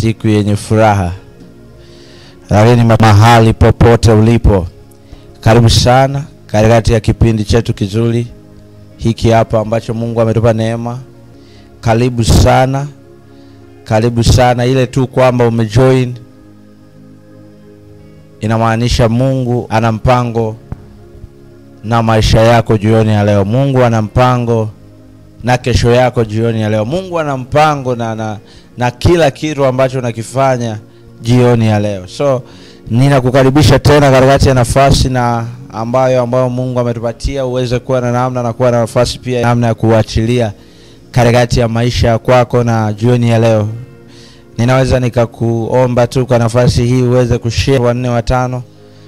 siku yenye furaha. Lakini mahali popote ulipo, karibu sana katikati ya kipindi chetu kizuri hiki hapa ambacho Mungu ametupa neema. Karibu sana. Karibu sana. Ile tu kwamba umejoin inamaanisha Mungu ana mpango na maisha yako jioni ya leo. Mungu ana mpango na kesho yako jioni ya leo. Mungu ana mpango na kila kitu ambacho unakifanya jioni ya leo. So ninakukaribisha tena katikati ya nafasi na ambayo Mungu ametupatia uweze kuwa na namna na kuwa na nafasi pia namna ya kuachilia katikati ya maisha kwako. Na jioni ya leo ninaweza nikakuomba tu kwa nafasi hii uweze kushare 4 wa 5.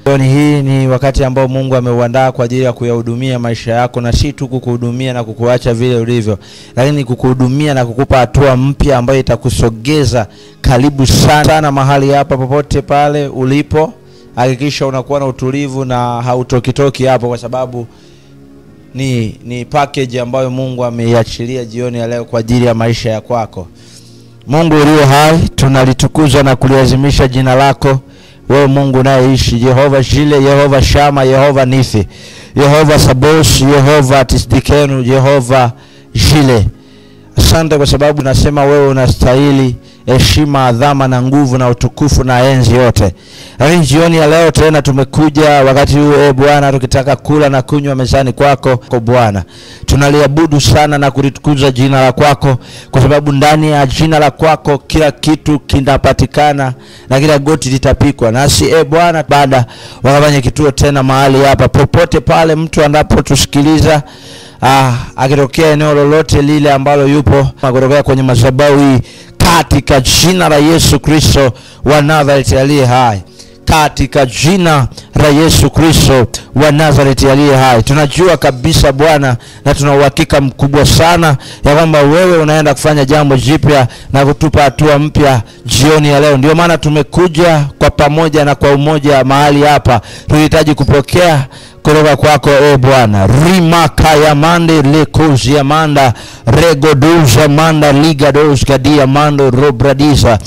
Jioni hii ni wakati ambao Mungu ameuandaa kwa ajili ya kuyahudumia maisha yako, na si tu kukuhudumia na kukuacha vile ulivyo, lakini kukuhudumia na kukupa hatua mpya ambayo itakusogeza karibu sana mahali hapa. Popote pale ulipo, hakikisha unakuwa na utulivu na hautokitoki hapo, kwa sababu ni package ambayo Mungu ameiachilia jioni ya leo kwa ajili ya maisha ya kwako. Mungu uliye hai, tunalitukuza na kuliazimisha jina lako. Wewe Mungu unayeishi, Jehova Jile, Jehova Shama, Jehova Nifi, Jehova Sabos, Jehova Tisdikenu, Jehova Jile. Asante kwa sababu nasema wewe unastahili heshima, adhama na nguvu na utukufu na enzi yote. Lakini jioni ya leo tena tumekuja wakati huu Bwana, tukitaka kula na kunywa mezani kwako. Kwa Bwana tunaliabudu sana na kulitukuza jina la kwako, kwa sababu ndani ya jina la kwako kila kitu kinapatikana na kila goti litapikwa. Nasi Bwana baada wakafanya kituo tena mahali hapa. Popote pale mtu anapotusikiliza, akitokea eneo lolote lile ambalo yupo, akitokea kwenye madhabahu hii, katika jina la Yesu Kristo wa Nazareti aliye hai, katika jina la Yesu Kristo wa Nazareti aliye hai, tunajua kabisa Bwana na tuna uhakika mkubwa sana ya kwamba wewe unaenda kufanya jambo jipya na kutupa hatua mpya jioni ya leo. Ndio maana tumekuja kwa pamoja na kwa umoja mahali hapa. Tunahitaji kupokea kutoka kwako Bwana. Rimaka ya mande lekuzi ya manda regoduza manda ligados gadia mando robradiza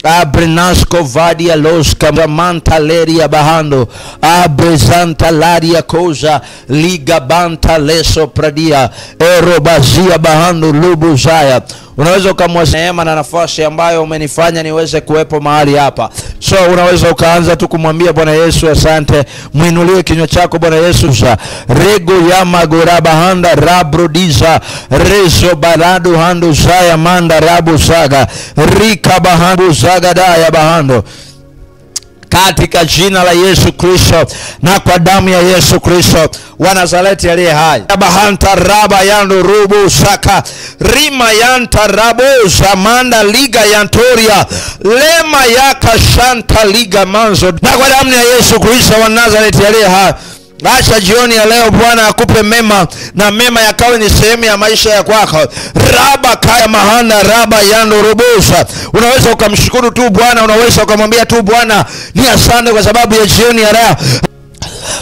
Abrenasko vadia los kamanta leria bahando abrezanta laria koza liga banta leso pradia erobazia bahando lubuzaya. Unaweza ukamwasa neema na nafasi ambayo umenifanya niweze kuwepo mahali hapa. So unaweza ukaanza tu kumwambia Bwana Yesu asante. Muinulie kinywa chako Bwana Yesu. Rego ya magoraba handa rabrodiza rezo balado hando zaya manda rabu saga rika bahando zaga daya bahando, katika jina la Yesu Kristo na kwa damu ya Yesu Kristo wa Nazareti aliye hai. Bahanta raba yando rubu saka rima yanta rabo zamanda liga yantoria lema yaka shanta liga manzo, na kwa damu ya Yesu Kristo wa Nazareti aliye hai. Acha jioni ya leo Bwana akupe mema na mema yakawe ni sehemu ya maisha ya kwako. Raba kaya mahana raba yando rubusa. Unaweza ukamshukuru tu Bwana, unaweza ukamwambia tu Bwana ni asante kwa sababu ya jioni ya leo.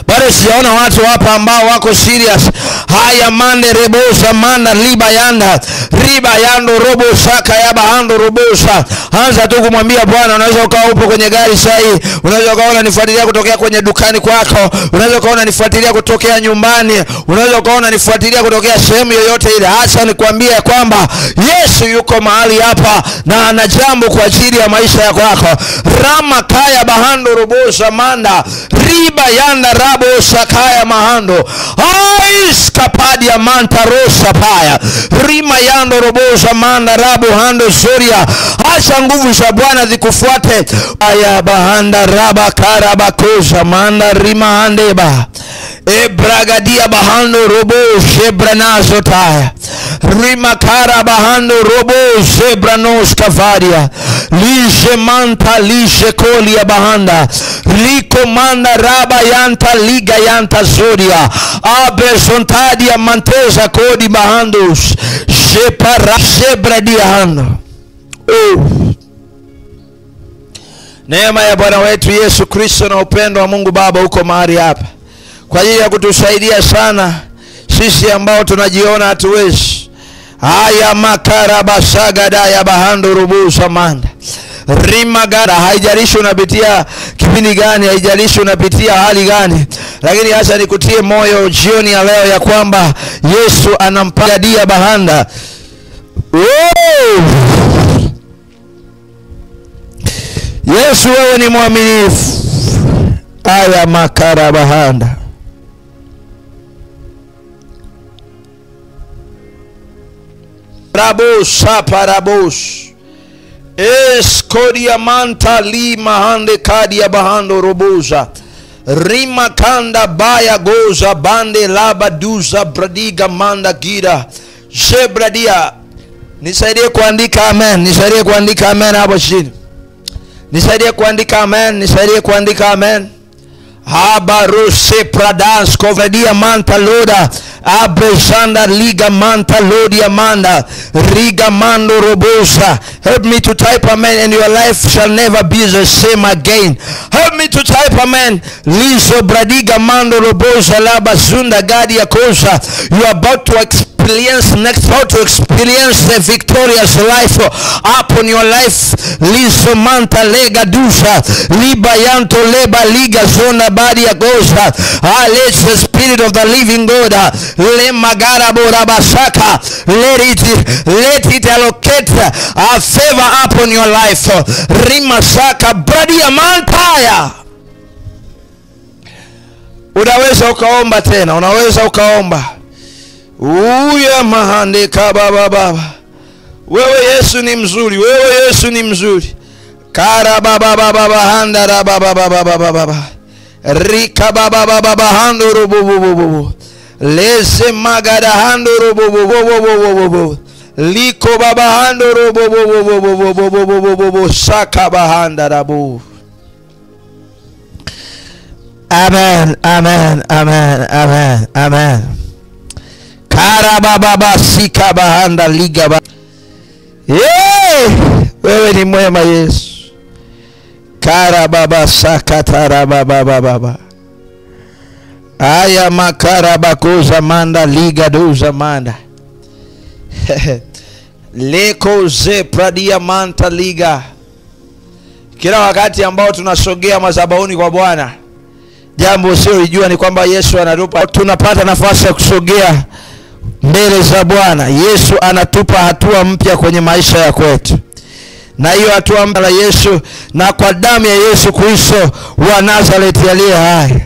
Bado sijaona watu hapa ambao wako serious. Haya mande rebosa manda liba yanda riba yando robo saka ya bahando robosa. Anza tu kumwambia Bwana. Unaweza ukawa upo kwenye gari sahi, unaweza ukaona nifuatilia kutokea kwenye dukani kwako, unaweza ukaona nifuatilia kutokea nyumbani, unaweza ukaona nifuatilia kutokea sehemu yoyote ile. Acha nikwambie kwamba Yesu yuko mahali hapa na ana jambo kwa ajili ya maisha yako. Rama kaya bahando robosa manda riba yanda rabo sakaya mahando ais kapadi ya manta rosa paya rima yando robosa manda rabo hando soria. Acha nguvu za Bwana zikufuate. Aya bahanda raba karaba kosa manda rima handeba ebragadia bahando robo shebranazo taya rima karaba hando robo shebranos kavaria lishe manta lishe kolia bahanda liko manda raba yanta liga yanta zoria abezontadia manteza kodi bahandos shepara shebradia hando. Neema ya Bwana wetu Yesu Kristo na upendo wa Mungu Baba uko mahali hapa kwa ajili ya kutusaidia sana sisi ambao tunajiona hatuwezi. Haya makaraba sagada ya bahando rubusa manda Rimagara, haijalishi unapitia kipindi gani, haijalishi unapitia hali gani, lakini acha nikutie moyo jioni ya leo ya kwamba Yesu anampanga dia bahanda. Yesu wewe ni mwaminifu. Aya makara bahanda. Rabosha parabos. Eskodia manta lima hande kadia bahando roboza. Rima kanda baya goza bande laba duza bradiga manda gira. Shebradia. Nisaidie kuandika amen. Nisaidie kuandika amen hapo chini. Nisaidie kuandika amen. Nisaidie kuandika amen. Habarose pradans kovradia manta loda. Abreshanda liga manta lodia manda. Riga mando robosa. Help me to type amen and your life shall never be the same again. Help me to type amen. Liso bradiga mando robosa laba zunda gadi ya kosa. You are about to experience the victorious life upon your life. Liso manta lega dusa. Liba yanto leba liga zona badi ya kosa. Let the spirit of the living God let it allocate a favor upon your life. Rimasaka bradia mantaya. Unaweza ukaomba tena, unaweza ukaomba. Uya mahande kababa baba. Wewe Yesu ni mzuri, wewe Yesu ni mzuri. Kara baba baba handa baba baba baba. Rika baba baba hando robo. Lese magada hando robo. Liko baba hando robo. Saka bahanda rabu. Amen, amen, amen, amen, amen. Kara baba sika bahanda liga ba. Wewe ni mwema Yesu. Kara baba sakatara baba. Aya makara bakoza manda liga doza manda. Leko ze pradia manta liga. Kila wakati ambao tunasogea madhabahuni kwa Bwana, jambo usiojua ni kwamba Yesu anatupa, tunapata nafasi ya kusogea mbele za Bwana. Yesu anatupa hatua mpya kwenye maisha ya kwetu. Na hiyo hatua mpya ya Yesu, na kwa damu ya Yesu Kristo wa Nazareti aliye hai.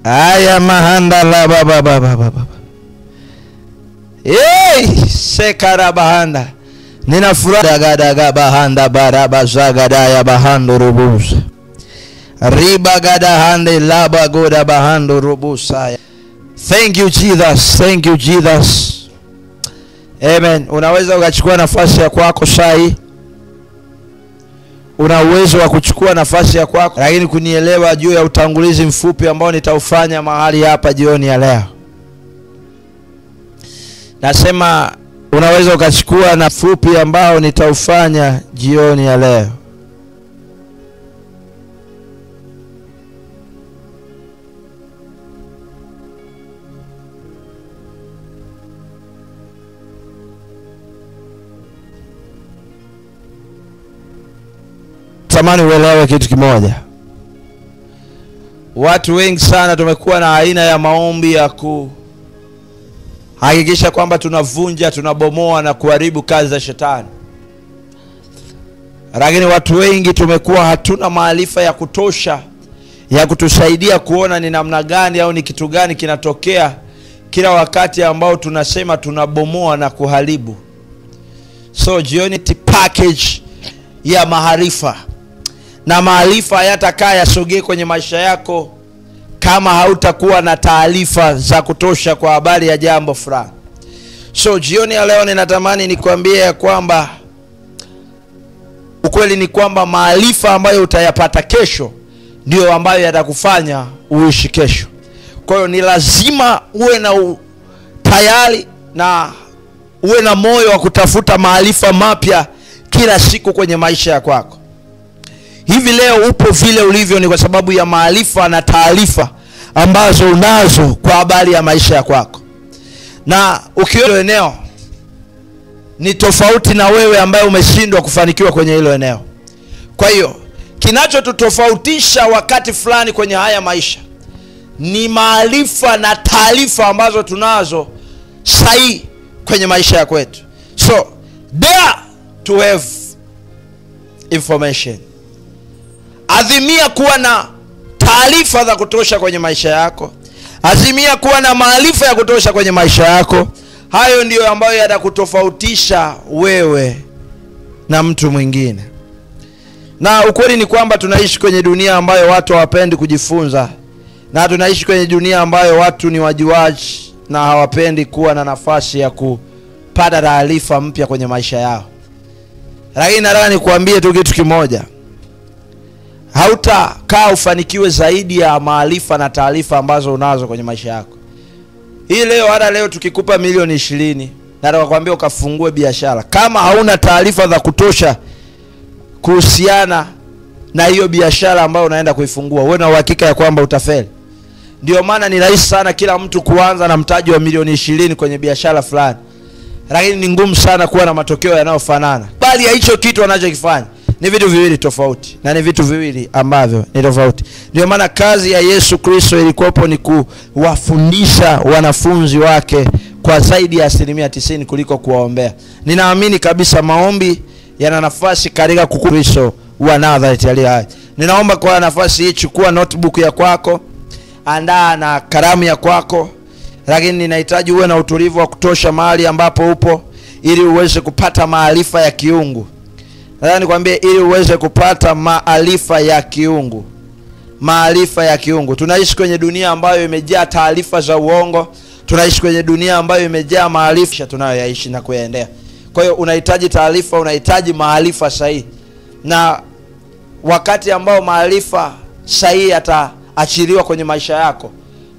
Aya mahanda la baba. Sekara bahanda. Nina furaha daga bahanda baraba zagada ya bahando rubusa. Riba gada hande laba goda bahando rubusa. Thank you Jesus. Thank you Jesus. Amen. Unaweza ukachukua nafasi ya kwako sai. Una uwezo wa kuchukua nafasi ya kwako, lakini kunielewa juu ya utangulizi mfupi ambao nitaufanya mahali hapa jioni ya leo. Nasema unaweza ukachukua na fupi ambao nitaufanya jioni ya leo. Tamani uelewe kitu kimoja. Watu wengi sana tumekuwa na aina ya maombi ya kuhakikisha kwamba tunavunja, tunabomoa na kuharibu kazi za shetani. Lakini watu wengi tumekuwa hatuna maarifa ya kutosha ya kutusaidia kuona ni namna gani au ni kitu gani kinatokea kila wakati ambao tunasema tunabomoa na kuharibu. So jioni package ya maarifa. Na maarifa hayatakaa yasogee kwenye maisha yako kama hautakuwa na taarifa za kutosha kwa habari ya jambo fulani. So jioni ya leo ninatamani nikwambie ya kwamba ukweli ni kwamba maarifa ambayo utayapata kesho ndio ambayo yatakufanya uishi kesho. Kwa hiyo ni lazima uwe na tayari na uwe na moyo wa kutafuta maarifa mapya kila siku kwenye maisha yako. Hivi leo upo vile ulivyo ni kwa sababu ya maarifa na taarifa ambazo unazo kwa habari ya maisha yako. Na ukiona eneo ni tofauti na wewe ambaye umeshindwa kufanikiwa kwenye hilo eneo. Kwa hiyo kinachotutofautisha wakati fulani kwenye haya maisha ni maarifa na taarifa ambazo tunazo sahihi kwenye maisha ya kwetu. So dare to have information. Azimia kuwa na taarifa za kutosha kwenye maisha yako. Azimia kuwa na maarifa ya kutosha kwenye maisha yako. Hayo ndiyo ambayo yatakutofautisha wewe na mtu mwingine. Na ukweli ni kwamba tunaishi kwenye dunia ambayo watu hawapendi kujifunza. Na tunaishi kwenye dunia ambayo watu ni wajuaji na hawapendi kuwa na nafasi ya kupata taarifa mpya kwenye maisha yao. Lakini nataka nikuambie tu kitu kimoja. Hautakaa ufanikiwe zaidi ya maarifa na taarifa ambazo unazo kwenye maisha yako. Hii leo, hata leo tukikupa milioni 20, nataka kukuambia ukafungue biashara, kama hauna taarifa za kutosha kuhusiana na hiyo biashara ambayo unaenda kuifungua, wewe na uhakika ya kwamba utafeli. Ndio maana ni rahisi sana kila mtu kuanza na mtaji wa milioni 20 kwenye biashara fulani, lakini ni ngumu sana kuwa na matokeo yanayofanana. Bali ya hicho kitu anachokifanya ni vitu viwili tofauti, na ni vitu viwili ambavyo ni tofauti. Ndio maana kazi ya Yesu Kristo ilikuwa ni kuwafundisha wanafunzi wake kwa zaidi ya 90% kuliko kuwaombea. Ninaamini kabisa maombi yana nafasi katika Kristo wa Nazareti aliye hai. Ninaomba kwa nafasi hii, chukua notebook ya kwako, andaa na kalamu ya kwako, lakini ninahitaji uwe na utulivu wa kutosha mahali ambapo upo ili uweze kupata maarifa ya kiungu. Nataka nikwambie, ili uweze kupata maarifa ya kiungu. Maarifa ya kiungu. Tunaishi kwenye dunia ambayo imejaa taarifa za uongo. Tunaishi kwenye dunia ambayo imejaa maarifa tunayoyaishi na kuyaendea. Kwa hiyo unahitaji taarifa, unahitaji maarifa sahihi. Na wakati ambao maarifa sahihi yataachiliwa kwenye maisha yako,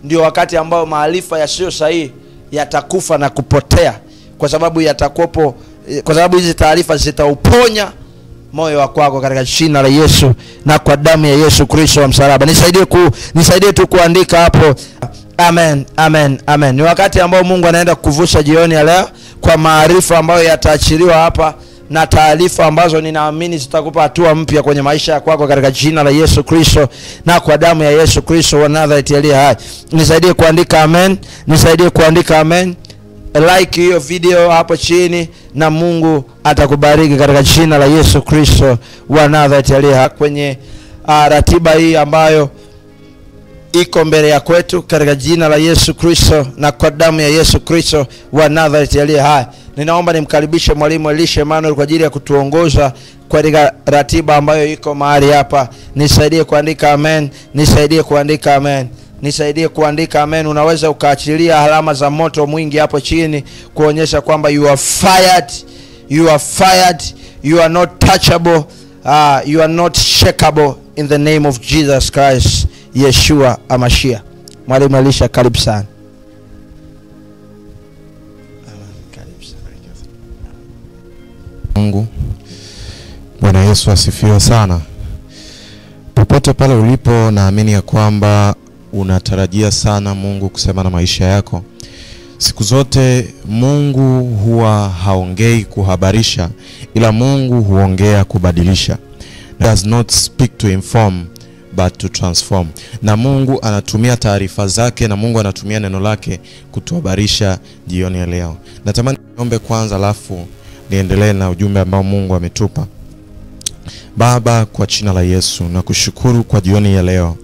ndio wakati ambao maarifa yasiyo sahihi yatakufa na kupotea, kwa sababu hizi taarifa zitauponya moyo wako kwako katika jina la Yesu na kwa damu ya Yesu Kristo wa msalaba. Nisaidie tu kuandika hapo. Amen, amen, amen. Ni wakati ambao Mungu anaenda kukuvusha jioni ya leo kwa maarifa ambayo yataachiliwa hapa, na taarifa ambazo ninaamini zitakupa hatua mpya kwenye maisha yako katika jina la Yesu Kristo na kwa damu ya Yesu Kristo wa Nazareti aliye hai. Nisaidie kuandika amen. Nisaidie kuandika amen. Like hiyo video hapo chini na Mungu atakubariki katika jina la Yesu Kristo wa Nazareti aliye hai. Kwenye ratiba hii ambayo iko mbele ya kwetu katika jina la Yesu Kristo na kwa damu ya Yesu Kristo wa Nazareti aliye hai, ninaomba nimkaribishe mwalimu Elisha Emmanuel kwa ajili ya kutuongoza katika ratiba ambayo iko mahali hapa. Nisaidie kuandika amen. Nisaidie kuandika amen. Nisaidie kuandika amen. Unaweza ukaachilia alama za moto mwingi hapo chini kuonyesha kwamba you are fired. You are fired. You are not touchable. You are not shakeable in the name of Jesus Christ, Yeshua Amashia. Mwalimu Elisha, karibu sana. Mungu, Bwana Yesu asifiwe sana. Popote pale ulipo, naamini ya kwamba unatarajia sana Mungu kusema na maisha yako. Siku zote Mungu huwa haongei kuhabarisha, ila Mungu huongea kubadilisha. Does not speak to inform but to transform. Na Mungu anatumia taarifa zake, na Mungu anatumia neno lake kutuhabarisha jioni ya leo. Natamani niombe kwanza, alafu niendelee na ujumbe ambao Mungu ametupa. Baba, kwa jina la Yesu nakushukuru kwa jioni ya leo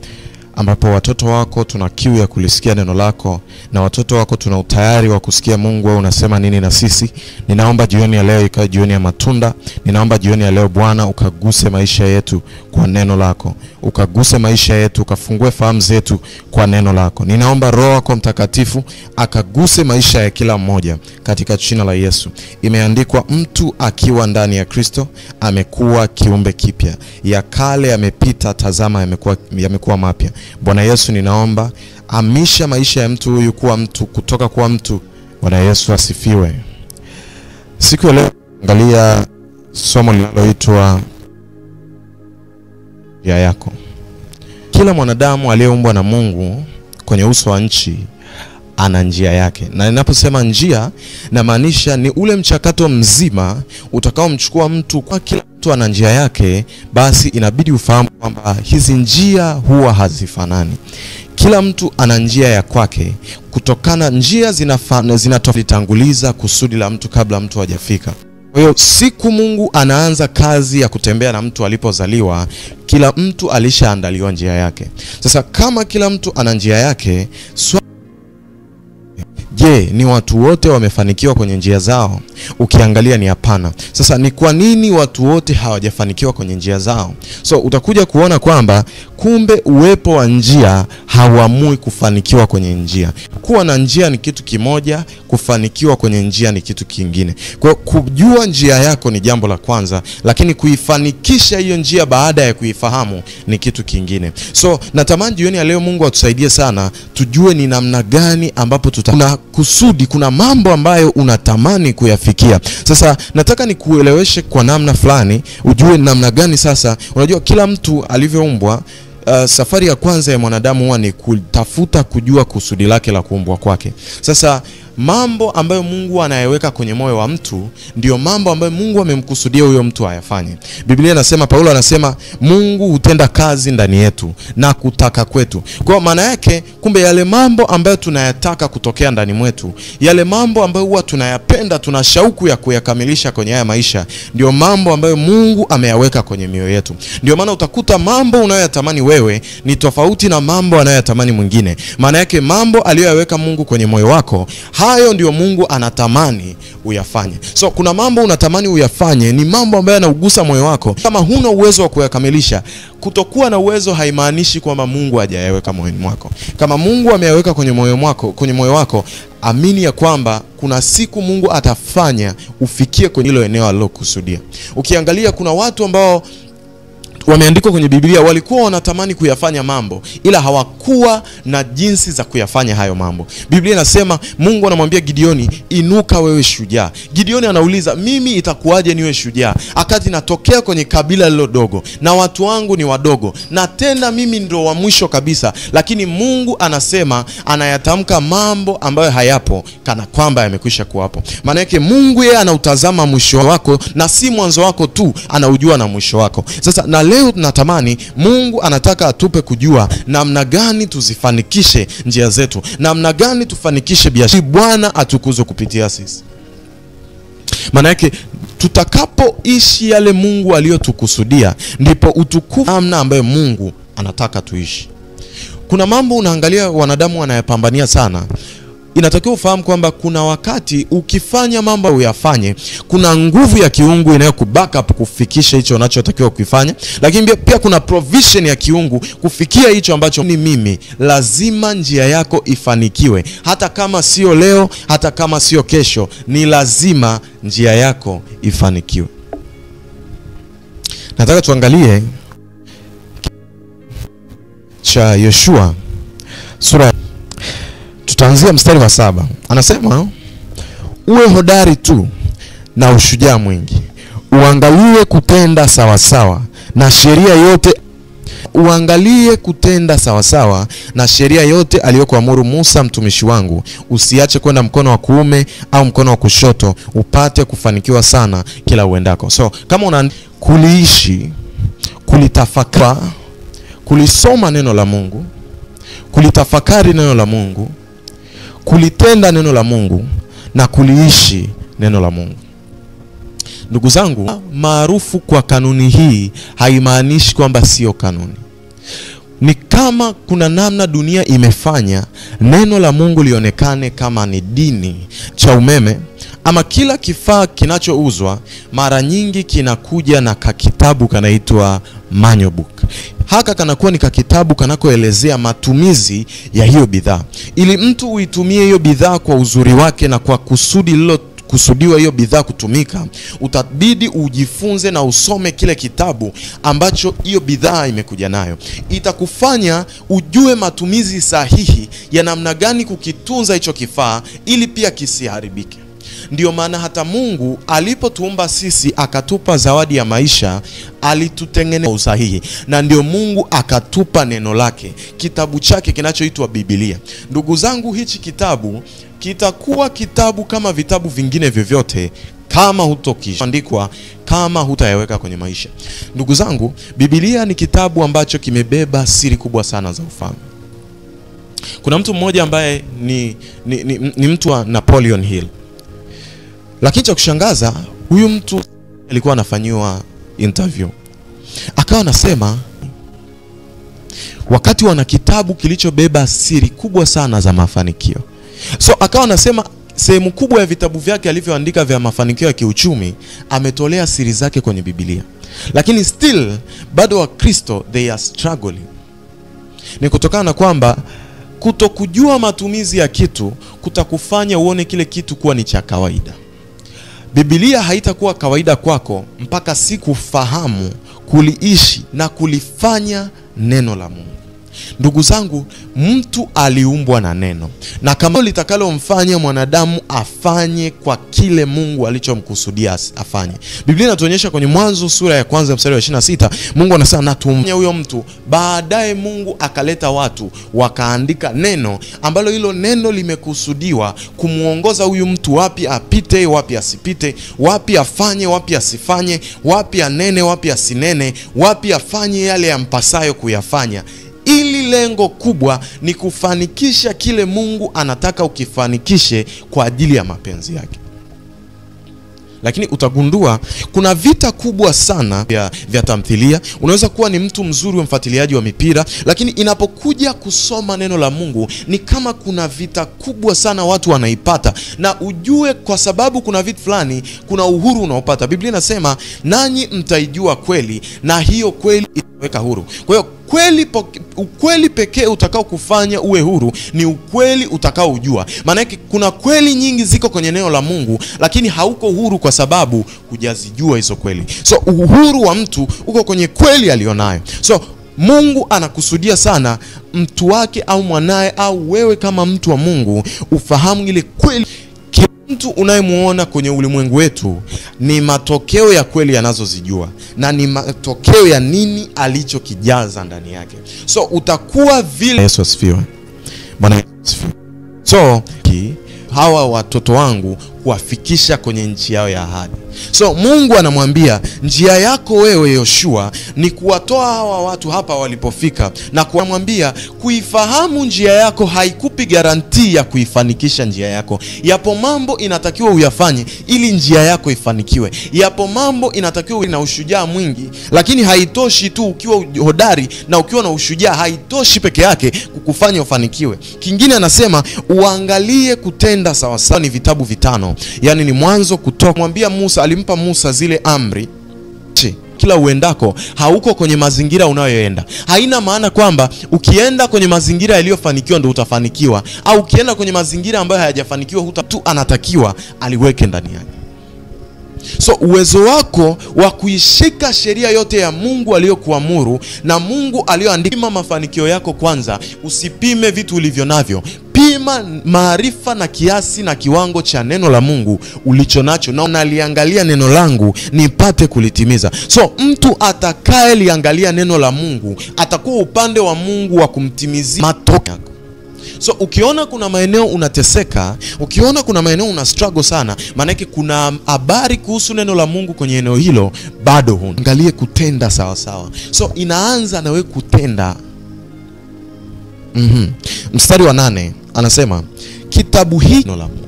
ambapo watoto wako tuna kiu ya kulisikia neno lako, na watoto wako tuna utayari wa kusikia Mungu wewe unasema nini na sisi. Ninaomba jioni ya leo ikawe jioni ya matunda. Ninaomba jioni ya leo Bwana ukaguse maisha yetu kwa neno lako. Ukaguse maisha yetu, ukafungue fahamu zetu kwa neno lako. Ninaomba Roho wako Mtakatifu akaguse maisha ya kila mmoja katika jina la Yesu. Imeandikwa, mtu akiwa ndani ya Kristo amekuwa kiumbe kipya. Ya kale yamepita, tazama yamekuwa mapya. Bwana Yesu, ninaomba amisha maisha ya mtu huyu kuwa mtu, kutoka kwa mtu. Bwana Yesu asifiwe. Siku ya leo angalia somo linaloitwa ya yako. Kila mwanadamu aliyeumbwa na Mungu kwenye uso wa nchi ana njia yake. Na ninaposema njia, namaanisha ni ule mchakato mzima utakaomchukua mtu. Kwa kila mtu ana njia yake, basi inabidi ufahamu kwamba hizi njia huwa hazifanani. Kila mtu ana njia ya kwake, kutokana njia zinatofautitanguliza kusudi la mtu kabla mtu hajafika. Kwa hiyo siku Mungu anaanza kazi ya kutembea na mtu alipozaliwa, kila mtu alishaandaliwa njia yake. Sasa kama kila mtu ana njia yake, je, ni watu wote wamefanikiwa kwenye njia zao? Ukiangalia ni hapana. Sasa ni kwa nini watu wote hawajafanikiwa kwenye njia zao? So utakuja kuona kwamba kumbe uwepo wa njia hauamui kufanikiwa kwenye njia. Kuwa na njia ni kitu kimoja, kufanikiwa kwenye njia ni kitu kingine. Kwa kujua njia yako ni jambo la kwanza, lakini kuifanikisha hiyo njia baada ya kuifahamu ni kitu kingine. So natamani jioni ya leo Mungu atusaidie sana tujue ni namna gani ambapo kuna kusudi, kuna mambo ambayo unatamani kuyafikia. Sasa nataka nikueleweshe kwa namna fulani ujue namna gani. Sasa unajua kila mtu alivyoumbwa, safari ya kwanza ya mwanadamu huwa ni kutafuta kujua kusudi lake la kuumbwa kwake. Sasa mambo ambayo Mungu anayeweka kwenye moyo wa mtu ndio mambo ambayo Mungu amemkusudia huyo mtu ayafanye. Biblia inasema, Paulo anasema Mungu hutenda kazi ndani yetu na kutaka kwetu. Kwa maana yake kumbe yale mambo ambayo tunayataka kutokea ndani mwetu, yale mambo ambayo huwa tunayapenda, tuna shauku ya kuyakamilisha kwenye haya maisha, ndio mambo ambayo Mungu ameyaweka kwenye mioyo yetu. Ndio maana utakuta mambo unayoyatamani wewe ni tofauti na mambo anayoyatamani mwingine. Maana yake mambo aliyoyaweka Mungu kwenye moyo wako, hayo ndio Mungu anatamani uyafanye. So kuna mambo unatamani uyafanye, ni mambo ambayo yanaugusa moyo wako. Kama huna uwezo wa kuyakamilisha, kutokuwa na uwezo haimaanishi kwamba Mungu hajayaweka moyoni mwako. Kama Mungu ameyaweka kwenye moyo wako, amini ya kwamba kuna siku Mungu atafanya ufikie kwenye hilo eneo alilokusudia. Ukiangalia kuna watu ambao wameandikwa kwenye Biblia walikuwa wanatamani kuyafanya mambo, ila hawakuwa na jinsi za kuyafanya hayo mambo. Biblia inasema Mungu anamwambia Gideoni, inuka wewe shujaa. Gideoni anauliza, mimi itakuwaje niwe shujaa akati natokea kwenye kabila lilo dogo na watu wangu ni wadogo, na tena mimi ndo wa mwisho kabisa? Lakini Mungu anasema, anayatamka mambo ambayo hayapo kana kwamba yamekwisha kuwapo. Maana yake Mungu yeye anautazama mwisho wako na si mwanzo wako tu, anaujua na mwisho wako. Sasa na leo tunatamani, Mungu anataka atupe kujua namna gani tuzifanikishe njia zetu, namna gani tufanikishe biashara, Bwana atukuzwe kupitia sisi. Maana yake tutakapoishi yale Mungu aliyotukusudia, ndipo utukufu namna ambayo Mungu anataka tuishi. Kuna mambo unaangalia wanadamu wanayapambania sana. Inatakiwa ufahamu kwamba kuna wakati ukifanya mambo uyafanye, kuna nguvu ya kiungu inayokubackup kufikisha hicho unachotakiwa kufanya, lakini pia kuna provision ya kiungu kufikia hicho ambacho ni mimi. Lazima njia yako ifanikiwe, hata kama sio leo, hata kama sio kesho, ni lazima njia yako ifanikiwe. Nataka tuangalie cha Yoshua sura, tutaanzia mstari wa 7. Anasema, uwe hodari tu na ushujaa mwingi, uangalie kutenda sawasawa na sheria yote, uangalie kutenda sawasawa na sheria yote aliyokuamuru Musa mtumishi wangu, usiache kwenda mkono wa kuume au mkono wa kushoto, upate kufanikiwa sana kila uendako. So kama kuliishi, kulitafakari, kulisoma neno la Mungu, kulitafakari neno la Mungu, kulitenda neno la Mungu na kuliishi neno la Mungu. Ndugu zangu, maarufu kwa kanuni hii haimaanishi kwamba sio kanuni. Ni kama kuna namna dunia imefanya neno la Mungu lionekane kama ni dini cha umeme, ama kila kifaa kinachouzwa mara nyingi kinakuja na kakitabu kanaitwa manual book. Haka kanakuwa ni kakitabu kanakoelezea matumizi ya hiyo bidhaa, ili mtu uitumie hiyo bidhaa kwa uzuri wake na kwa kusudi lilo kusudiwa hiyo bidhaa kutumika. Utabidi ujifunze na usome kile kitabu ambacho hiyo bidhaa imekuja nayo. Itakufanya ujue matumizi sahihi ya namna gani kukitunza hicho kifaa ili pia kisiharibike. Ndio maana hata Mungu alipotuumba sisi akatupa zawadi ya maisha, alitutengeneza usahihi, na ndio Mungu akatupa neno lake, kitabu chake kinachoitwa Biblia. Ndugu zangu, hichi kitabu kitakuwa kitabu kama vitabu vingine vyovyote kama hutokishaandikwa, kama hutayaweka kwenye maisha. Ndugu zangu, Biblia ni kitabu ambacho kimebeba siri kubwa sana za ufalme. Kuna mtu mmoja ambaye ni mtu wa Napoleon Hill. Lakini cha kushangaza, huyu mtu alikuwa anafanyiwa interview. Akawa anasema wakati wana kitabu kilichobeba siri kubwa sana za mafanikio. So akawa anasema sehemu kubwa ya vitabu vyake alivyoandika vya mafanikio ya kiuchumi ametolea siri zake kwenye Biblia. Lakini still bado Wakristo they are struggling. Ni kutokana na kwamba kutokujua matumizi ya kitu kutakufanya uone kile kitu kuwa ni cha kawaida. Biblia haitakuwa kawaida kwako mpaka siku fahamu, kuliishi na kulifanya neno la Mungu. Ndugu zangu, mtu aliumbwa na neno, na kama litakalomfanya mwanadamu afanye kwa kile Mungu alichomkusudia afanye. Biblia inatuonyesha kwenye Mwanzo sura ya 1 mstari wa 26, Mungu anasema na tumfanye huyo mtu. Baadaye Mungu akaleta watu wakaandika neno ambalo hilo neno limekusudiwa kumuongoza huyu mtu wapi apite, wapi asipite, wapi afanye, wapi asifanye, wapi anene, wapi asinene, wapi afanye yale yampasayo kuyafanya. Ili lengo kubwa ni kufanikisha kile Mungu anataka ukifanikishe kwa ajili ya mapenzi yake. Lakini utagundua kuna vita kubwa sana vya tamthilia. Unaweza kuwa ni mtu mzuri wa mfuatiliaji wa mipira, lakini inapokuja kusoma neno la Mungu ni kama kuna vita kubwa sana watu wanaipata. Na ujue kwa sababu kuna vita fulani, kuna uhuru unaopata. Biblia inasema nanyi mtaijua kweli na hiyo kweli itaweka huru. Kwa hiyo ukweli pekee utakao kufanya uwe huru ni ukweli utakao ujua. Maana yake kuna kweli nyingi ziko kwenye neno la Mungu, lakini hauko huru kwa sababu hujazijua hizo kweli. So uhuru wa mtu uko kwenye kweli alionayo. So Mungu anakusudia sana mtu wake au mwanae au wewe kama mtu wa Mungu ufahamu ile kweli. Mtu unayemuona kwenye ulimwengu wetu ni matokeo ya kweli anazozijua, na ni matokeo ya nini alichokijaza ndani yake. So utakuwa vile. Yesu asifiwe. Bwana Yesu asifiwe. So hawa watoto wangu kuwafikisha kwenye nchi yao ya ahadi. So Mungu anamwambia njia yako wewe Yoshua ni kuwatoa hawa watu hapa walipofika, na kumwambia kuifahamu njia yako haikupi garantii ya kuifanikisha njia yako. Yapo mambo inatakiwa uyafanye ili njia yako ifanikiwe. Yapo mambo inatakiwa uwe na ushujaa mwingi, lakini haitoshi tu ukiwa hodari na ukiwa na ushujaa, haitoshi peke yake kukufanya ufanikiwe. Kingine anasema uangalie kutenda sawa sawa. Ni vitabu vitano, yani ni Mwanzo, Kutoka. Mwambia Musa, alimpa Musa zile amri. Kila uendako hauko kwenye mazingira unayoenda. Haina maana kwamba ukienda kwenye mazingira yaliyofanikiwa ndio utafanikiwa, au ukienda kwenye mazingira ambayo hayajafanikiwa tu anatakiwa aliweke ndani yake. So uwezo wako wa kuishika sheria yote ya Mungu aliyokuamuru na Mungu aliyoandika mafanikio yako kwanza, usipime vitu ulivyo navyo. Pima maarifa na kiasi na kiwango cha neno la Mungu ulichonacho, na unaliangalia neno langu nipate kulitimiza. So mtu atakaye liangalia neno la Mungu atakuwa upande wa Mungu wa kumtimizia matokeo yako. So ukiona kuna maeneo unateseka, ukiona kuna maeneo una struggle sana, maana yake kuna habari kuhusu neno la Mungu kwenye eneo hilo bado huna. Angalie kutenda sawa sawa. So inaanza na wewe kutenda. Mstari wa 8 anasema kitabu hiki neno la Mungu.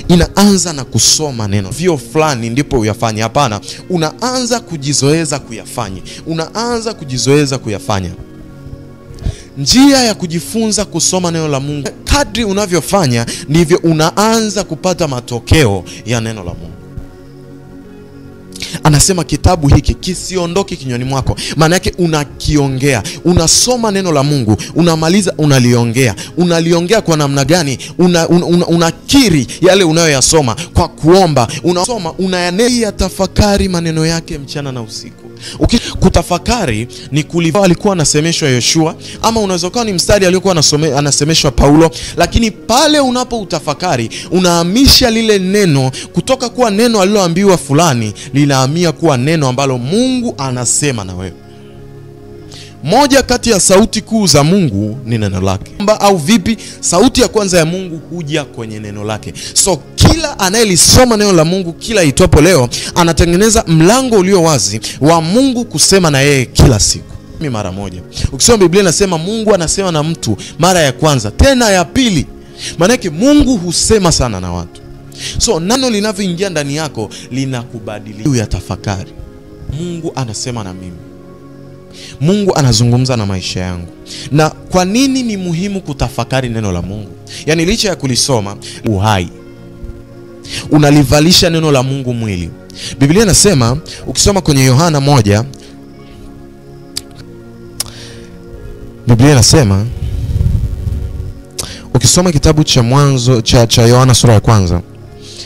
Inaanza na kusoma neno. Vio fulani ndipo uyafanye. Hapana, unaanza kujizoeza kuyafanya. Unaanza kujizoeza kuyafanya. Njia ya kujifunza kusoma neno la Mungu, kadri unavyofanya ndivyo unaanza kupata matokeo ya neno la Mungu. Anasema kitabu hiki kisiondoke kinywani mwako. Maana yake unakiongea. Unasoma neno la Mungu, unamaliza unaliongea. Unaliongea kwa namna gani? Unakiri yale unayoyasoma kwa kuomba. Unasoma, unayanena, tafakari maneno yake mchana na usiku. Kutafakari ni kuliva alikuwa anasemeshwa Yoshua, ama unaweza kuwa ni mstari aliokuwa anasemeshwa Paulo, lakini pale unapo utafakari unahamisha lile neno kutoka kuwa neno aliloambiwa fulani, linahamia kuwa neno ambalo Mungu anasema na wewe. Moja kati ya sauti kuu za Mungu ni neno lake. Au vipi? Sauti ya kwanza ya Mungu huja kwenye neno lake. So kila anayelisoma neno la Mungu kila itwapo leo, anatengeneza mlango ulio wazi wa Mungu kusema na yeye kila siku. Mara moja. Ukisoma Biblia inasema Mungu anasema na mtu mara ya kwanza, tena ya pili. Maana yake Mungu husema sana na watu. So neno linavyoingia ndani yako linakubadilisha. Uyatafakari. Mungu anasema na mimi. Mungu anazungumza na maisha yangu. Na kwa nini ni muhimu kutafakari neno la Mungu? Yaani licha ya kulisoma, uhai. Unalivalisha neno la Mungu mwili. Biblia inasema ukisoma kwenye Yohana 1, Biblia inasema ukisoma kitabu cha Mwanzo cha Yohana sura ya 1,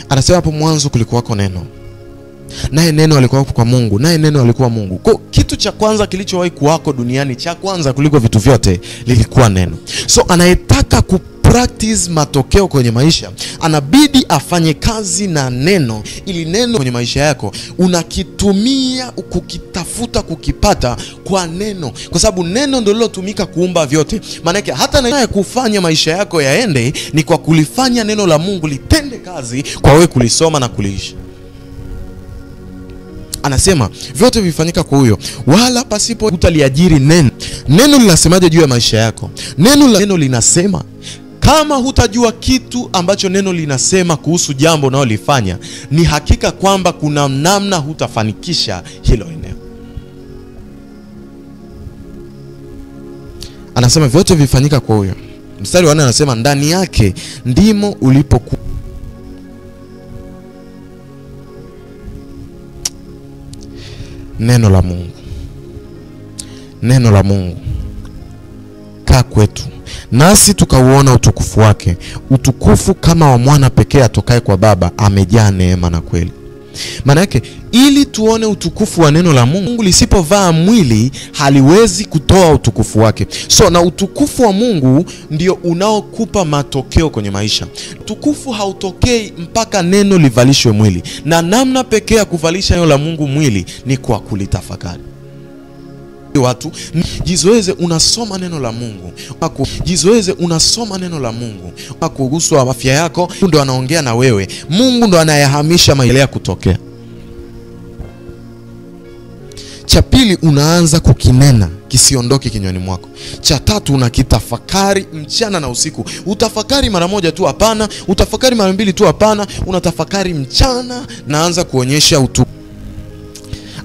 anasema hapo mwanzo kulikuwako neno, naye neno alikuwa kwa Mungu, naye neno alikuwa Mungu. Kwa kitu cha kwanza kilichowahi kuwako duniani, cha kwanza kuliko vitu vyote, lilikuwa neno. So anayetaka kupractice matokeo kwenye maisha, anabidi afanye kazi na neno, ili neno kwenye maisha yako unakitumia kukitafuta, kukipata kwa neno, kwa sababu neno ndilo lilotumika kuumba vyote. Maana yake hata na kufanya maisha yako yaende ni kwa kulifanya neno la Mungu litende kazi kwa wewe kulisoma na kuliishi. Anasema vyote vifanyika kwa huyo, wala pasipo utaliajiri neno. Neno linasemaje juu ya maisha yako? Neno linasema, kama hutajua kitu ambacho neno linasema kuhusu jambo unalolifanya, ni hakika kwamba kuna namna hutafanikisha hilo eneo. Anasema vyote vifanyika kwa huyo. Mstari wa 4 anasema ndani yake ndimo ulipokuwa. Neno la Mungu. Neno la Mungu kaa kwetu, nasi tukauona utukufu wake, utukufu kama wa mwana pekee atokaye kwa Baba, amejaa neema na kweli. Maana yake ili tuone utukufu wa neno la Mungu, lisipovaa mwili haliwezi kutoa utukufu wake. So na utukufu wa Mungu ndio unaokupa matokeo kwenye maisha. Utukufu hautokei mpaka neno livalishwe mwili, na namna pekee ya kuvalisha neno la Mungu mwili ni kwa kulitafakari. Watu jizoeze unasoma neno la Mungu. Jizoeze unasoma neno la Mungu. Kuhusu afya yako, ndo anaongea na wewe. Mungu ndo anayahamisha maendeleo kutokea. Cha pili, unaanza kukinena kisiondoke kinywani mwako. Cha tatu, unakitafakari mchana na usiku. Utafakari mara moja tu hapana, utafakari mara mbili tu hapana, unatafakari mchana, naanza kuonyesha utu.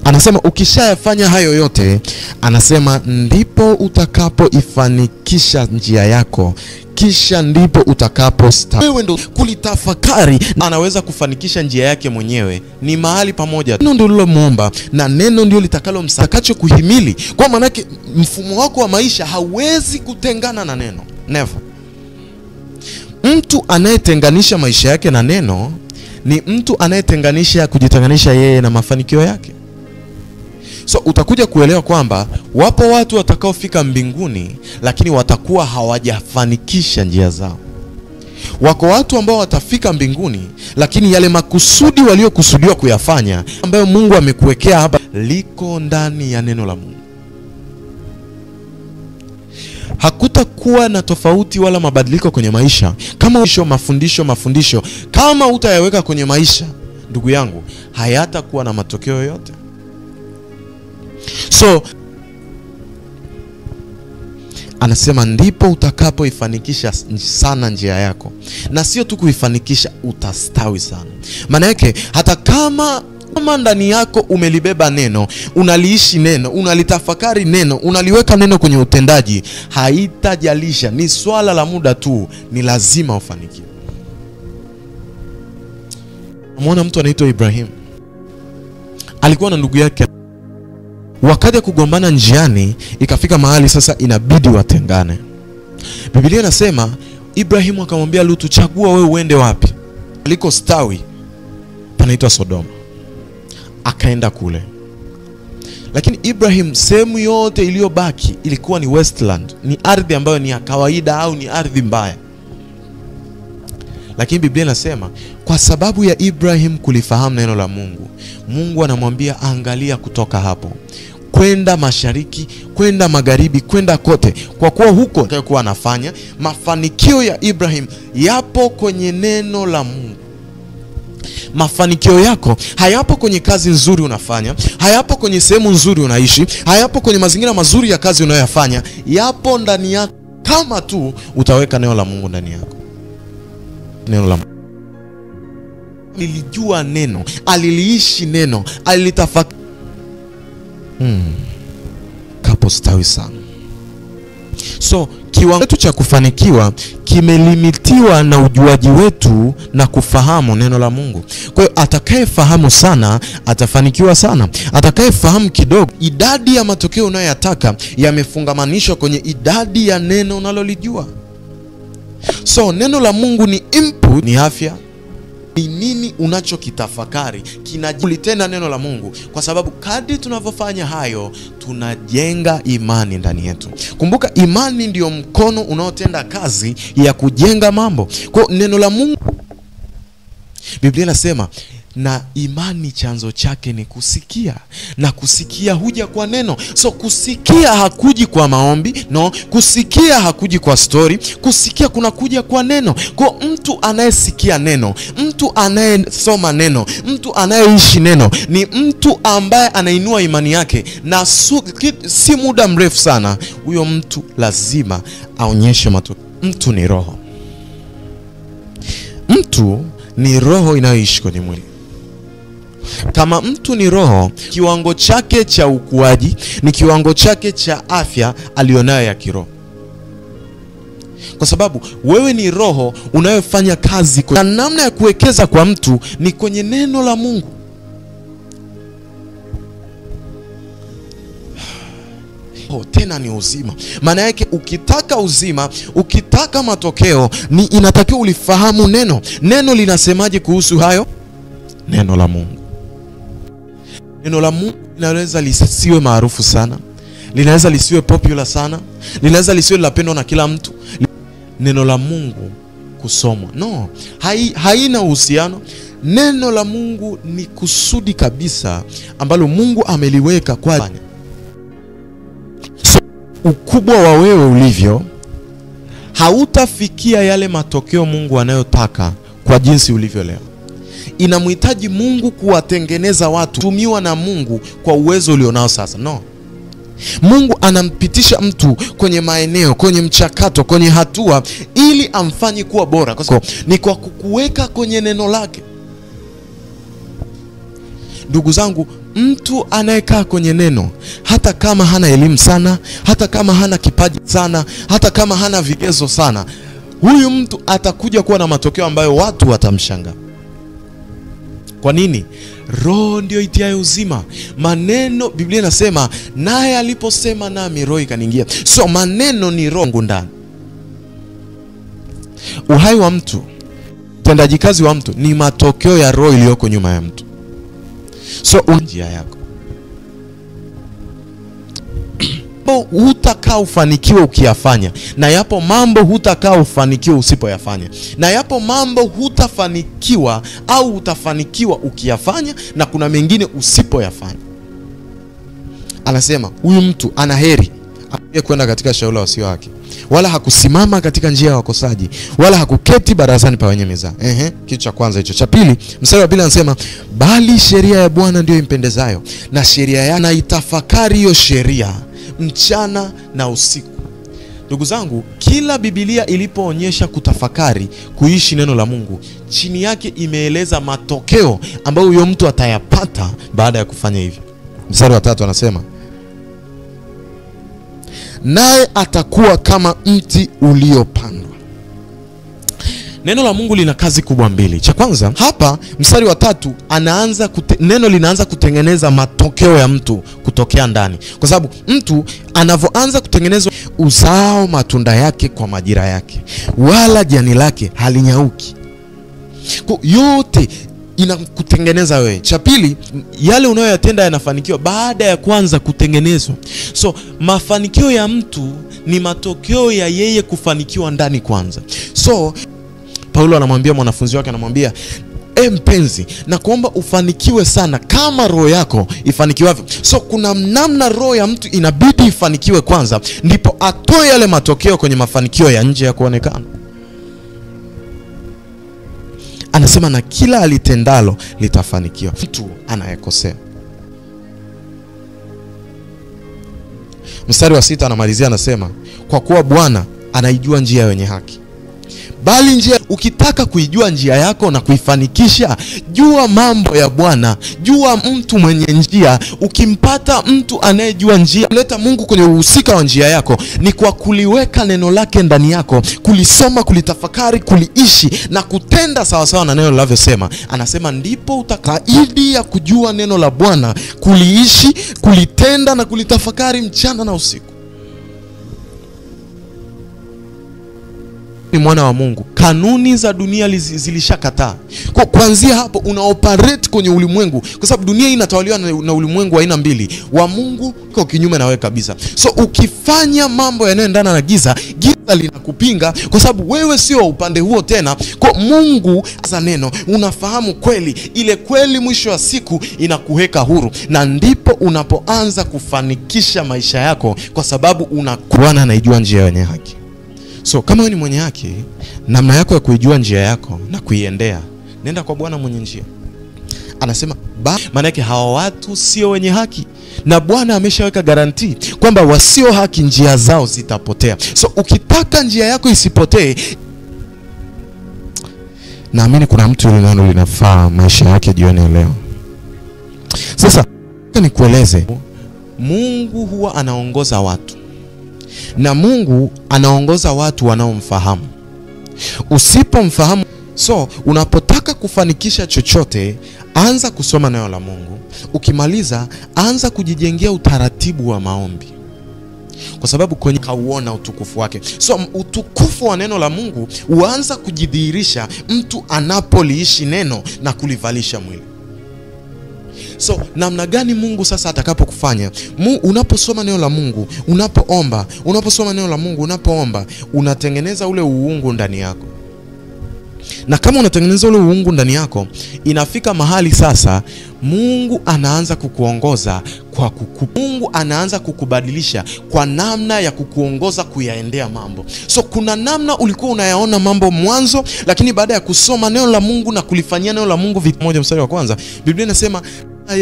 Anasema ukishayafanya hayo yote, anasema ndipo utakapoifanikisha njia yako, kisha ndipo utakapostawi. Wewe ndo kulitafakari, anaweza kufanikisha njia yake mwenyewe. Ni mahali pamoja. Neno ndio lilomuumba na neno ndio litakalo msakacho kuhimili. Kwa maana yake mfumo wako wa maisha hauwezi kutengana na neno. Never. Mtu anayetenganisha maisha yake na neno ni mtu kujitenganisha yeye na mafanikio yake. So utakuja kuelewa kwamba wapo watu watakaofika mbinguni lakini watakuwa hawajafanikisha njia zao. Wako watu ambao watafika mbinguni lakini yale makusudi waliokusudiwa kuyafanya ambayo Mungu amekuwekea hapa liko ndani ya neno la Mungu. Hakutakuwa na tofauti wala mabadiliko kwenye maisha kama mafundisho kama utayaweka kwenye maisha, ndugu yangu, hayatakuwa na matokeo yote. So anasema ndipo utakapoifanikisha sana njia yako, na sio tu kuifanikisha, utastawi sana. Maana yake hata kama ndani yako umelibeba neno, unaliishi neno, unalitafakari neno, unaliweka neno kwenye utendaji, haitajalisha, ni swala la muda tu, ni lazima ufanikiwe. Umeona mtu anaitwa Ibrahim, alikuwa na ndugu yake, wakaja kugombana njiani, ikafika mahali sasa inabidi watengane. Biblia inasema Ibrahim akamwambia Lutu, chagua wewe uende wapi. Aliko stawi panaitwa Sodoma, akaenda kule. Lakini Ibrahim, sehemu yote iliyobaki ilikuwa ni wasteland, ni ardhi ambayo ni ya kawaida au ni ardhi mbaya. Lakini Biblia inasema kwa sababu ya Ibrahim kulifahamu neno la Mungu, Mungu anamwambia angalia kutoka hapo kwenda mashariki, kwenda magharibi, kwenda kote, kwa kuwa huko atakuwa anafanya. Mafanikio ya Ibrahim yapo kwenye neno la Mungu. Mafanikio yako hayapo kwenye kazi nzuri unafanya, hayapo kwenye sehemu nzuri unaishi, hayapo kwenye mazingira mazuri ya kazi unayoyafanya, yapo ndani yako kama tu utaweka neno la Mungu ndani yako. Neno la Mungu. Nilijua neno, aliliishi neno, alilitafakari. Kapo stawi sana. So kiwango chetu cha kufanikiwa kimelimitiwa na ujuaji wetu na kufahamu neno la Mungu. Kwa hiyo atakayefahamu sana atafanikiwa sana. Atakayefahamu kidogo, idadi ya matokeo unayoyataka yamefungamanishwa kwenye idadi ya neno unalolijua. So neno la Mungu ni input, ni afya. Ni nini unachokitafakari kinajulitenda neno la Mungu, kwa sababu kadri tunavyofanya hayo tunajenga imani ndani yetu. Kumbuka, imani ndiyo mkono unaotenda kazi ya kujenga mambo. Kwa neno la Mungu, Biblia inasema na imani chanzo chake ni kusikia, na kusikia huja kwa neno. So kusikia hakuji kwa maombi, no. Kusikia hakuji kwa story. Kusikia kunakuja kwa neno. Kwa mtu anayesikia neno, mtu anayesoma neno, mtu anayeishi neno, ni mtu ambaye anainua imani yake, na si muda mrefu sana huyo mtu lazima aonyeshe matokeo. Mtu ni roho. Mtu ni roho inayoishi kwenye mwili. Kama mtu ni roho, kiwango chake cha ukuaji ni kiwango chake cha afya alionayo ya kiroho. Kwa sababu wewe ni roho unayofanya kazi na namna ya kuwekeza kwa mtu ni kwenye neno la Mungu. Tena ni uzima. Maana yake ukitaka uzima, ukitaka matokeo, ni inatakiwa ulifahamu neno. Neno linasemaje kuhusu hayo? Neno la Mungu. Neno la Mungu linaweza lisiwe maarufu sana, linaweza lisiwe popular sana, linaweza lisiwe linapendwa na kila mtu. Neno la Mungu kusomwa, no, haina uhusiano. Neno la Mungu ni kusudi kabisa ambalo Mungu ameliweka kwa so, ukubwa wa wewe ulivyo, hautafikia yale matokeo Mungu anayotaka kwa jinsi ulivyo leo. Inamhitaji Mungu kuwatengeneza watu tumiwa na Mungu kwa uwezo ulionao sasa, no. Mungu anampitisha mtu kwenye maeneo, kwenye mchakato, kwenye hatua ili amfanye kuwa bora. Ni kwa kukuweka kwenye neno lake. Ndugu zangu, mtu anayekaa kwenye neno, hata kama hana elimu sana, hata kama hana kipaji sana, hata kama hana vigezo sana, huyu mtu atakuja kuwa na matokeo ambayo watu watamshangaa. Kwa nini? Roho ndio itiaye uzima. Maneno, Biblia inasema naye aliposema nami roho ikaniingia. So maneno ni roho ndani. Uhai wa mtu, utendaji kazi wa mtu ni matokeo ya roho iliyoko nyuma ya mtu. So njia yako hutakaa ufanikiwe ukiyafanya, na yapo mambo hutakaa ufanikiwe usipoyafanya, na yapo mambo hutafanikiwa au utafanikiwa ukiyafanya, na kuna mengine usipoyafanya. Anasema huyu mtu ana heri kwenda katika shauri la wasio wake, wala hakusimama katika njia ya wakosaji, wala hakuketi barazani pa wenye mizaa. Kitu cha kwanza hicho. Cha pili, mstari wa pili anasema bali sheria ya Bwana ndio impendezayo, na sheria yake anaitafakari hiyo sheria mchana na usiku. Ndugu zangu, kila Biblia ilipoonyesha kutafakari, kuishi neno la Mungu, chini yake imeeleza matokeo ambayo huyo mtu atayapata baada ya kufanya hivyo. Mstari wa 3 anasema naye atakuwa kama mti uliopandwa. Neno la Mungu lina kazi kubwa mbili. Cha kwanza, hapa mstari wa 3 anaanza neno linaanza kutengeneza matokeo ya mtu kutokea ndani. Kwa sababu mtu anavyoanza kutengenezwa, uzao matunda yake kwa majira yake, wala jani lake halinyauki. Kwa yote inakutengeneza wewe. Cha pili, yale unayoyatenda yanafanikiwa baada ya kwanza kutengenezwa. So mafanikio ya mtu ni matokeo ya yeye kufanikiwa ndani kwanza. So Paulo anamwambia mwanafunzi wake, anamwambia, mpenzi, na kuomba ufanikiwe sana kama roho yako ifanikiwavyo. So kuna namna roho ya mtu inabidi ifanikiwe kwanza, ndipo atoe yale matokeo kwenye mafanikio ya nje ya kuonekana. Anasema na kila alitendalo litafanikiwa. Mtu anayekosea. Mstari wa 6 anamalizia, anasema, kwa kuwa Bwana anaijua njia ya wenye haki, bali njia, ukitaka kuijua njia yako na kuifanikisha, jua mambo ya Bwana, jua mtu mwenye njia. Ukimpata mtu anayejua njia, kuleta Mungu kwenye uhusika wa njia yako ni kwa kuliweka neno lake ndani yako, kulisoma, kulitafakari, kuliishi na kutenda sawa sawa na neno linavyosema. Anasema ndipo utakaidi ya kujua neno la Bwana, kuliishi, kulitenda na kulitafakari mchana na usiku. Ni mwana wa Mungu. Kanuni za dunia zilishakataa. Kwa kuanzia hapo unaoperate kwenye ulimwengu, kwa sababu dunia inatawaliwa na ulimwengu wa aina mbili. Wa Mungu kwa kinyume na wewe kabisa. So ukifanya mambo yanayoendana na giza, giza linakupinga kwa sababu wewe sio upande huo tena. Kwa Mungu za neno, unafahamu kweli, ile kweli mwisho wa siku inakuweka huru, na ndipo unapoanza kufanikisha maisha yako, kwa sababu Bwana anaijua njia ya wenye haki. So kama wewe ni mwenye haki, namna yako ya kuijua njia yako na kuiendea, nenda kwa Bwana mwenye njia. Anasema maana yake hawa watu sio wenye haki, na Bwana ameshaweka guarantee kwamba wasio haki njia zao zitapotea. So ukitaka njia yako isipotee, naamini kuna mtu yule neno linafaa maisha yake jioni leo. Sasa nikueleze, Mungu huwa anaongoza watu, na Mungu anaongoza watu wanaomfahamu. Usipomfahamu, so unapotaka kufanikisha chochote, anza kusoma neno la Mungu. Ukimaliza, anza kujijengea utaratibu wa maombi, kwa sababu kwenye kauona utukufu wake. So utukufu wa neno la Mungu uanza kujidhihirisha mtu anapoliishi neno na kulivalisha mwili. So namna gani Mungu sasa atakapokufanya? Unaposoma neno la Mungu, unaposoma neno la Mungu, unapoomba, unatengeneza ule uungu ndani yako. Na kama unatengeneza ule uungu ndani yako, inafika mahali sasa Mungu anaanza kukuongoza kwa Mungu anaanza kukubadilisha kwa namna ya kukuongoza kuyaendea mambo. So kuna namna ulikuwa unayaona mambo mwanzo, lakini baada ya kusoma neno la Mungu na kulifanyia neno la Mungu moja mstari wa kwanza, Biblia inasema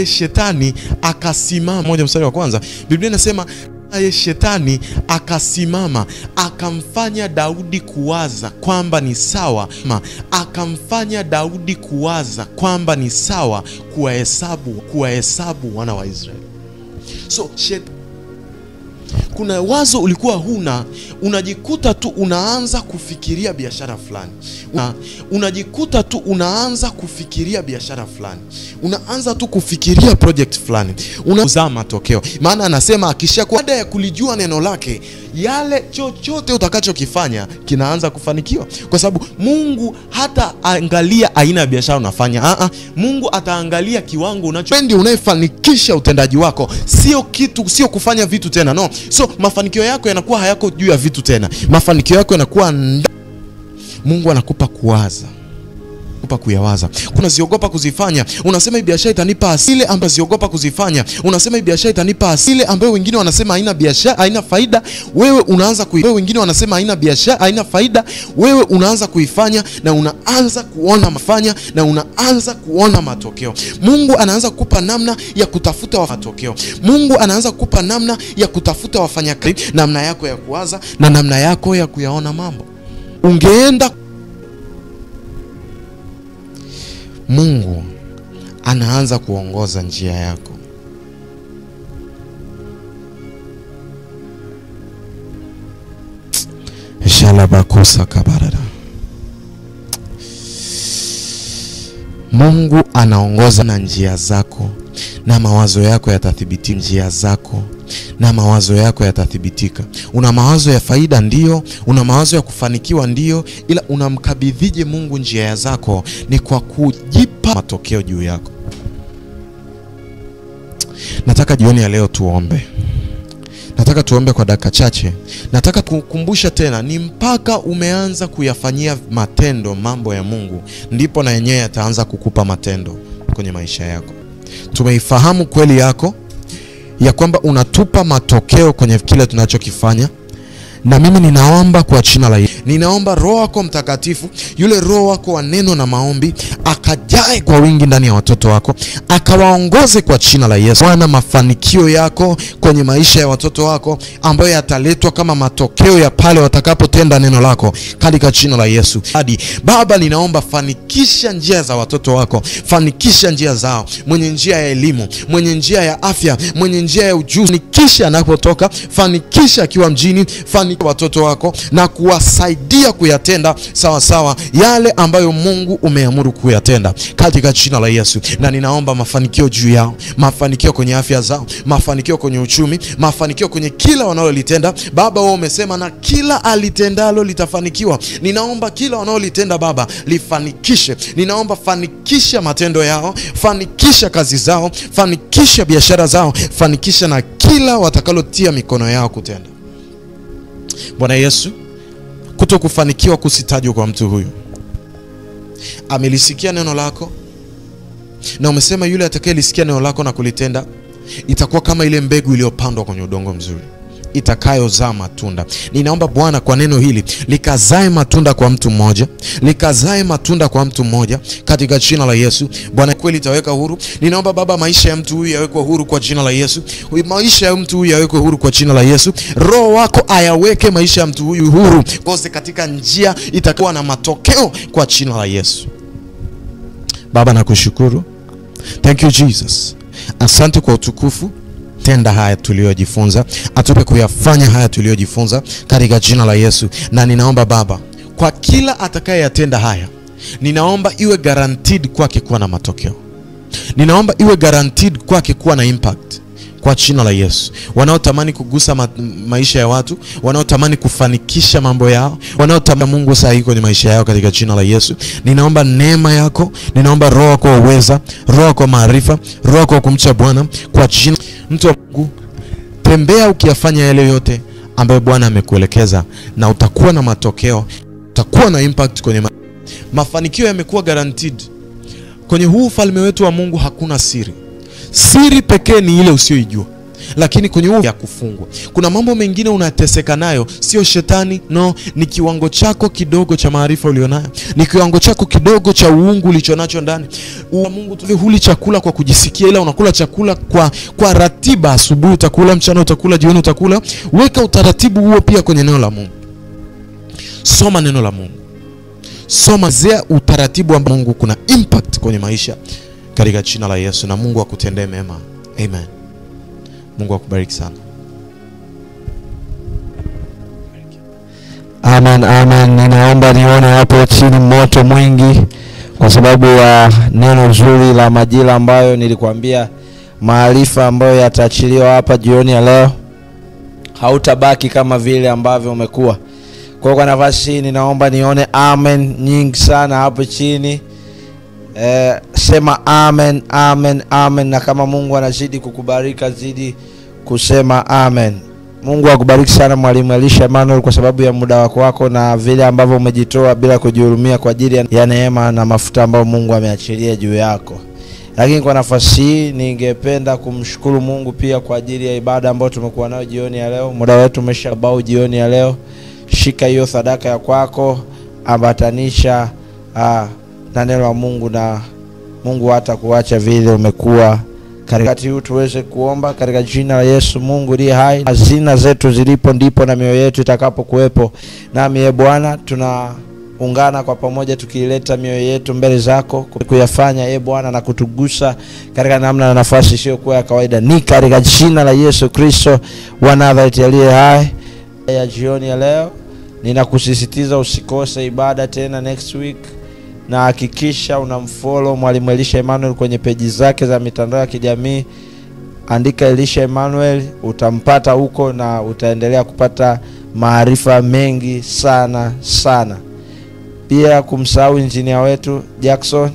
shetani akasimama. Moja mstari wa kwanza, Biblia inasema shetani akasimama, akamfanya Daudi kuwaza kwamba ni sawa, akamfanya Daudi kuwaza kwamba ni sawa kuwahesabu wana wa Israeli. So kuna wazo ulikuwa huna, unajikuta tu unaanza kufikiria biashara fulani. Unajikuta tu unaanza kufikiria biashara fulani. Unaanza tu kufikiria project fulani. Unazaa matokeo. Maana anasema akishakuwa baada ya kulijua neno lake, yale chochote utakachokifanya kinaanza kufanikiwa. Kwa sababu Mungu hata angalia aina ya biashara unafanya. Mungu ataangalia kiwango unachopendi unayefanikisha utendaji wako. Sio kufanya vitu tena. No. So mafanikio yako yanakuwa hayako juu ya vitu tena. Mafanikio yako yanakuwa Mungu anakupa kuwaza, kupa kuyawaza. Kuna ziogopa kuzifanya. Unasema hii biashara itanipa asile ambayo ziogopa kuzifanya. Unasema hii biashara itanipa asile ambayo wengine wanasema haina biashara, haina faida. Wewe unaanza wengine wanasema haina biashara, haina faida. Wewe unaanza kuifanya na unaanza kuona mafanya na unaanza kuona matokeo. Mungu anaanza kukupa namna ya kutafuta matokeo. Mungu anaanza kukupa namna ya kutafuta wafanyakazi, namna yako ya kuwaza na namna yako ya kuyaona mambo. Ungeenda, Mungu anaanza kuongoza njia yako. Shalabakosa kabarada. Mungu anaongoza na njia zako, na mawazo yako yatathibiti njia zako na mawazo yako yatathibitika. Una mawazo ya faida ndio, una mawazo ya kufanikiwa ndio, ila unamkabidhije Mungu njia zako? Ni kwa kujipa matokeo juu yako. Nataka jioni ya leo tuombe. Nataka tuombe kwa dakika chache. Nataka kukumbusha tena, ni mpaka umeanza kuyafanyia matendo mambo ya Mungu ndipo na yenyewe yataanza kukupa matendo kwenye maisha yako. Tumeifahamu kweli yako ya kwamba unatupa matokeo kwenye kile tunachokifanya. Na mimi ninaomba kwa jina la Yesu, ninaomba Roho wako Mtakatifu, yule Roho wako wa neno na maombi, akajae kwa wingi ndani ya watoto wako, akawaongoze kwa jina la Yesu. Bwana, mafanikio yako kwenye maisha ya watoto wako ambayo yataletwa kama matokeo ya pale watakapotenda neno lako, katika jina la Yesu. Hadi Baba, ninaomba fanikisha njia za watoto wako, fanikisha njia zao, mwenye njia ya elimu, mwenye njia ya afya, mwenye njia ya ujuzi, fanikisha anapotoka, fanikisha akiwa mjini, fanikisha watoto wako na kuwasaidia kuyatenda sawa sawa yale ambayo Mungu umeamuru kuyatenda, katika jina la Yesu. Na ninaomba mafanikio juu yao, mafanikio kwenye afya zao, mafanikio kwenye uchumi, mafanikio kwenye kila wanalolitenda. Baba, wewe umesema na kila alitendalo litafanikiwa. Ninaomba kila wanalolitenda Baba lifanikishe. Ninaomba fanikisha matendo yao, fanikisha kazi zao, fanikisha biashara zao, fanikisha na kila watakalotia mikono yao kutenda. Bwana Yesu, kutokufanikiwa kusitajwa kwa mtu huyu. Amelisikia neno lako, na umesema yule atakayelisikia neno lako na kulitenda itakuwa kama ile mbegu iliyopandwa kwenye udongo mzuri, itakayozaa matunda. Ninaomba Bwana kwa neno hili likazae matunda kwa mtu mmoja, likazae matunda kwa mtu mmoja, katika jina la Yesu. Bwana, kweli itaweka huru. Ninaomba Baba, maisha ya mtu huyu yawekwe huru kwa jina la Yesu. Maisha ya mtu huyu yawekwe huru kwa jina la Yesu. Roho wako ayaweke maisha ya mtu huyu huru, kose katika njia itakuwa na matokeo kwa jina la Yesu. Baba, nakushukuru. Thank you Jesus. Asante kwa utukufu. Tenda haya tuliyojifunza, atupe kuyafanya haya tuliyojifunza, katika jina la Yesu. Na ninaomba Baba, kwa kila atakayeyatenda haya, ninaomba iwe guaranteed kwake kuwa na matokeo. Ninaomba iwe guaranteed kwake kuwa na impact, kwa jina la Yesu. Wanaotamani kugusa maisha ya watu, wanaotamani kufanikisha mambo yao, wanaotamani Mungu sahihi kwenye maisha yao, katika jina la Yesu. Ninaomba neema yako, ninaomba Roho wako wa uweza, Roho wako wa maarifa, Roho wako wa kumcha Bwana, kwa jina. Mtu wa Mungu, tembea ukiyafanya yale yote ambayo Bwana amekuelekeza, na utakuwa na matokeo, utakuwa na impact kwenye mafanikio. Yamekuwa guaranteed kwenye huu ufalme wetu wa Mungu. Hakuna siri. Siri pekee ni ile usiyoijua. Lakini kwenye huu ya kufungwa, kuna mambo mengine unateseka nayo, sio shetani, no, ni kiwango chako kidogo cha maarifa ulionayo, ni kiwango chako kidogo cha uungu ulichonacho ndani. Mungu tu huli chakula kwa kujisikia, ila unakula chakula kwa ratiba. Asubuhi utakula, mchana utakula, jioni utakula. Weka utaratibu huo pia kwenye neno la Mungu. Soma neno la Mungu. Soma zea utaratibu wa Mungu, kuna impact kwenye maisha, katika jina la Yesu. Na Mungu akutendee mema. Amen. Mungu akubariki sana. Amen, amen. Ninaomba nione hapo chini moto mwingi, kwa sababu ya neno zuri la majira ambayo nilikwambia, maarifa ambayo yataachiliwa hapa jioni ya leo. Hautabaki kama vile ambavyo umekuwa. Kwa nafasi hii ninaomba nione amen nyingi sana hapo chini. Sema amen, amen, amen. Na kama Mungu anazidi kukubariki, zidi kusema amen. Mungu akubariki sana Mwalimu Elisha Emmanuel, kwa sababu ya muda wako na vile ambavyo umejitoa bila kujihurumia kwa ajili ya neema na mafuta ambayo Mungu ameachilia juu yako. Lakini kwa nafasi hii ningependa kumshukuru Mungu pia kwa ajili ya ibada ambayo tumekuwa nayo jioni ya leo. Muda wetu umeshabao jioni ya leo. Shika hiyo sadaka ya kwako, ambatanisha na neno la Mungu, na Mungu hata kuacha vile umekuwa. Katikati huu tuweze kuomba katika jina la Yesu. Mungu aliye hai, hazina zetu zilipo ndipo na mioyo yetu itakapokuwepo. Nami Bwana, tunaungana kwa pamoja tukileta mioyo yetu mbele zako kuyafanya Bwana na kutugusa katika namna na nafasi sio kwa kawaida. Ni katika jina la Yesu Kristo wa Nazareti aliye hai. Ya jioni ya leo ninakusisitiza usikose ibada tena next week, na hakikisha unamfollow Mwalimu Elisha Emmanuel kwenye peji zake za mitandao ya kijamii. andika Elisha Emmanuel, utampata huko na utaendelea kupata maarifa mengi sana sana. Pia kumsahau engineer wetu Jackson,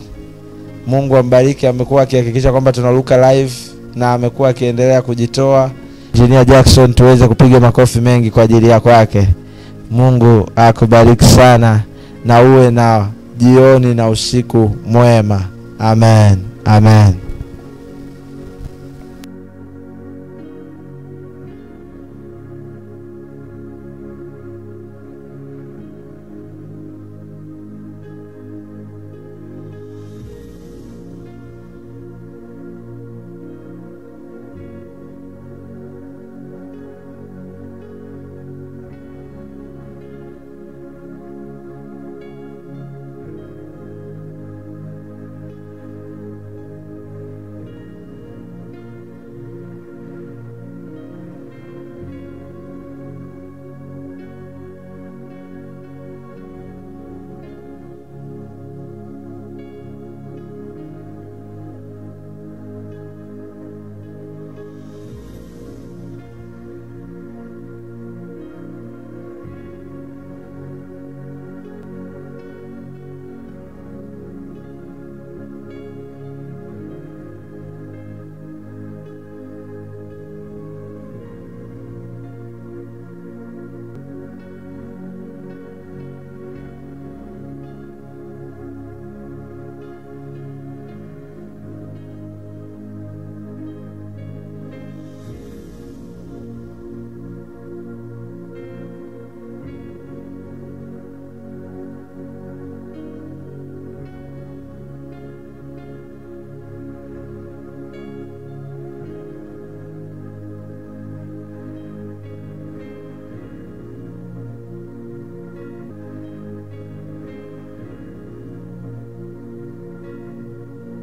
Mungu ambariki, amekuwa akihakikisha kwamba tunaruka live na amekuwa akiendelea kujitoa. Engineer Jackson, tuweze kupiga makofi mengi kwa ajili yake. Mungu akubariki sana na uwe na jioni na usiku mwema. Amen. Amen.